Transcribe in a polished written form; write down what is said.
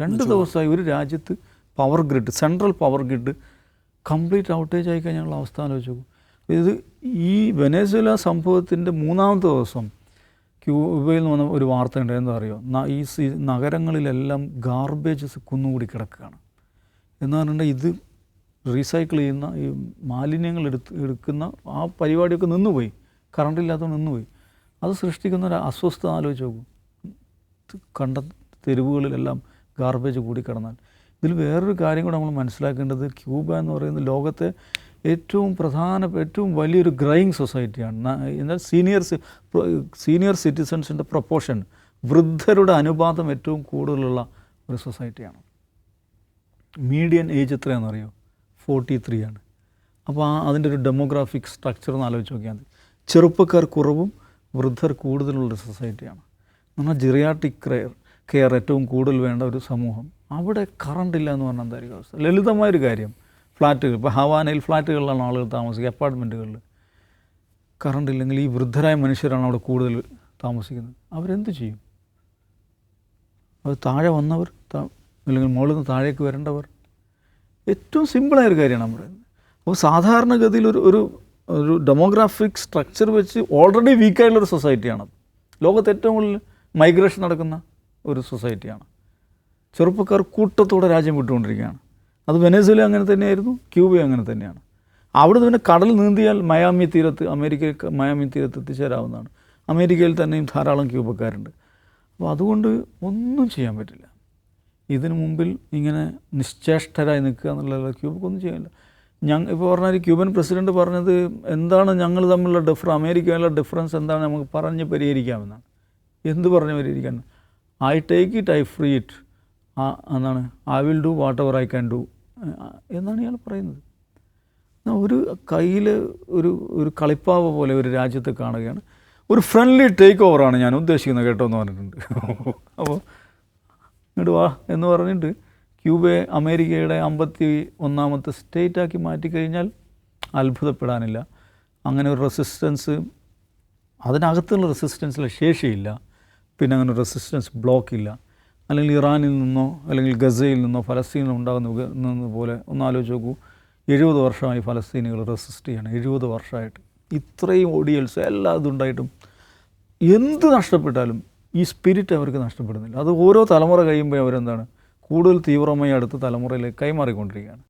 2 ദിവസമായി ഒരു രാജ്യത്ത് power grid, central power grid complete outage ആയി കഴിഞ്ഞാലുള്ള അവസ്ഥ ആലോചിച്ച് നോക്കും. ഇത് ഈ വെനസ്വേല സംഭവത്തിൻ്റെ 3ാമത്തെ ദിവസം ക്യൂബയിൽ നിന്ന് വന്ന ഒരു വാർത്ത ഉണ്ട്. എന്താ അറിയോ, ഈ നഗരങ്ങളിലെല്ലാം ഗാർബേജസ് കുന്നുകൂടി കിടക്കുകയാണ്. എന്ന് പറഞ്ഞിട്ടുണ്ടെങ്കിൽ ഇത് റീസൈക്കിൾ ചെയ്യുന്ന ഈ മാലിന്യങ്ങൾ എടുക്കുന്ന ആ പരിപാടിയൊക്കെ നിന്നുപോയി, കറണ്ട് ഇല്ലാത്തത് നിന്നുപോയി. അത് സൃഷ്ടിക്കുന്ന ഒരു അസ്വസ്ഥത ആലോചിച്ച് നോക്കും. കണ്ട തെരുവുകളിലെല്ലാം ഗാർബേജ് കൂടി കിടന്നാൽ. ഇതിൽ വേറൊരു കാര്യം കൂടെ നമ്മൾ മനസ്സിലാക്കേണ്ടത്, ക്യൂബ എന്ന് പറയുന്നത് ലോകത്തെ ഏറ്റവും വലിയൊരു ഗ്രൈയിങ് സൊസൈറ്റിയാണ്. എന്നാൽ സീനിയർ സിറ്റിസൺസിൻ്റെ പ്രൊപ്പോർഷൻ, വൃദ്ധരുടെ അനുപാതം ഏറ്റവും കൂടുതലുള്ള ഒരു സൊസൈറ്റിയാണ്. Median age എത്രയാണെന്നറിയോ? 43 ആണ്. അപ്പോൾ അതിൻ്റെ ഒരു ഡെമോഗ്രാഫിക് സ്ട്രക്ചർ എന്ന് ആലോചിച്ച് നോക്കിയാൽ മതി. ചെറുപ്പക്കാർ കുറവും വൃദ്ധർ കൂടുതലുള്ളൊരു സൊസൈറ്റിയാണ്. നമ്മൾ ജിറിയാട്രിക് കെയർ ഏറ്റവും കൂടുതൽ വേണ്ട ഒരു സമൂഹം. അവിടെ കറണ്ട് ഇല്ല എന്ന് പറഞ്ഞാൽ എന്തായിരിക്കും അവസ്ഥ? ലളിതമായൊരു കാര്യം, ഫ്ലാറ്റുകൾ, ഇപ്പോൾ ഹവാനയിൽ ഫ്ലാറ്റുകളിലാണ് ആളുകൾ താമസിക്കുക, അപ്പാർട്ട്മെൻറ്റുകളിൽ കറണ്ട് ഇല്ലെങ്കിൽ ഈ വൃദ്ധരായ മനുഷ്യരാണ് അവിടെ കൂടുതൽ താമസിക്കുന്നത്. അവരെന്ത് ചെയ്യും? അവർ താഴെ വന്നവർ, അല്ലെങ്കിൽ മുകളിൽ നിന്ന് താഴേക്ക് വരേണ്ടവർ. ഏറ്റവും സിമ്പിളായൊരു കാര്യമാണ് നമ്മൾ പറയുന്നത്. അപ്പോൾ സാധാരണഗതിയിൽ ഒരു ഡെമോഗ്രാഫിക് സ്ട്രക്ചർ വെച്ച് ഓൾറെഡി വീക്കായിട്ടുള്ളൊരു സൊസൈറ്റിയാണത്. ലോകത്ത് ഏറ്റവും കൂടുതൽ മൈഗ്രേഷൻ നടക്കുന്ന ഒരു സൊസൈറ്റിയാണ്. ചെറുപ്പക്കാർ കൂട്ടത്തോടെ രാജ്യം വിട്ടുകൊണ്ടിരിക്കുകയാണ്. അത് വെനസ്വേല അങ്ങനെ തന്നെയായിരുന്നു, ക്യൂബയും അങ്ങനെ തന്നെയാണ്. അവിടെ നിന്ന് കടൽ നീന്തിയാൽ മയാമി തീരത്ത് എത്തിച്ചേരാവുന്നതാണ്. അമേരിക്കയിൽ തന്നെയും ധാരാളം ക്യൂബക്കാരുണ്ട്. അപ്പോൾ അതുകൊണ്ട് ഒന്നും ചെയ്യാൻ പറ്റില്ല. ഇതിനു മുമ്പിൽ ഇങ്ങനെ നിശ്ചേഷ്ടരായി നിൽക്കുക എന്നുള്ള ക്യൂബക്കൊന്നും ചെയ്യാനില്ല. ഇപ്പോൾ പറഞ്ഞാൽ ക്യൂബൻ പ്രസിഡൻറ്റ് പറഞ്ഞത് എന്താണ് ഞങ്ങൾ തമ്മിലുള്ള അമേരിക്കയിലുള്ള ഡിഫറൻസ് എന്താണ് നമുക്ക് പറഞ്ഞ് പരിഹരിക്കാമെന്നാണ്. എന്ത് പറഞ്ഞ് പരിഹരിക്കാൻ? I take it, I free it, എന്നാണ്, I will do whatever I can do എന്നാണ് ഇയാൾ പറയുന്നത്. ഒരു കയ്യിൽ ഒരു കളിപ്പാവ് പോലെ ഒരു രാജ്യത്തെ കാണുകയാണ്. ഒരു ഫ്രണ്ട്ലി ടേക്ക് ഓവറാണ് ഞാൻ ഉദ്ദേശിക്കുന്നത് കേട്ടോ എന്ന് പറഞ്ഞിട്ടുണ്ട്. അപ്പോൾ ഇങ്ങോട്ട് വാ എന്ന് പറഞ്ഞിട്ട് ക്യൂബയെ അമേരിക്കയുടെ 51ാമത്തെ സ്റ്റേറ്റാക്കി മാറ്റിക്കഴിഞ്ഞാൽ അത്ഭുതപ്പെടാനില്ല. അങ്ങനെ ഒരു റെസിസ്റ്റൻസ്, അതിനകത്തുള്ള റെസിസ്റ്റൻസിലെ ശേഷിയില്ല. പിന്നെ അങ്ങനെ ഒരു റെസിസ്റ്റൻസ് ബ്ലോക്കില്ല. അല്ലെങ്കിൽ ഇറാനിൽ നിന്നോ അല്ലെങ്കിൽ ഗസയിൽ നിന്നോ ഫലസ്തീനിൽ ഉണ്ടാകുന്ന പോലെ ഒന്ന് ആലോചിച്ച് നോക്കൂ. 70 വർഷമായി ഫലസ്തീനികൾ റെസിസ്റ്റ് ചെയ്യണം. 70 വർഷമായിട്ട് ഇത്രയും ഓഡിയൽസ് എല്ലാ ഇതുണ്ടായിട്ടും എന്ത് നഷ്ടപ്പെട്ടാലും ഈ സ്പിരിറ്റ് അവർക്ക് നഷ്ടപ്പെടുന്നില്ല. അത് ഓരോ തലമുറ കഴിയുമ്പോൾ അവരെന്താണ് കൂടുതൽ തീവ്രമായി അടുത്ത തലമുറയിലേക്ക് കൈമാറിക്കൊണ്ടിരിക്കുകയാണ്.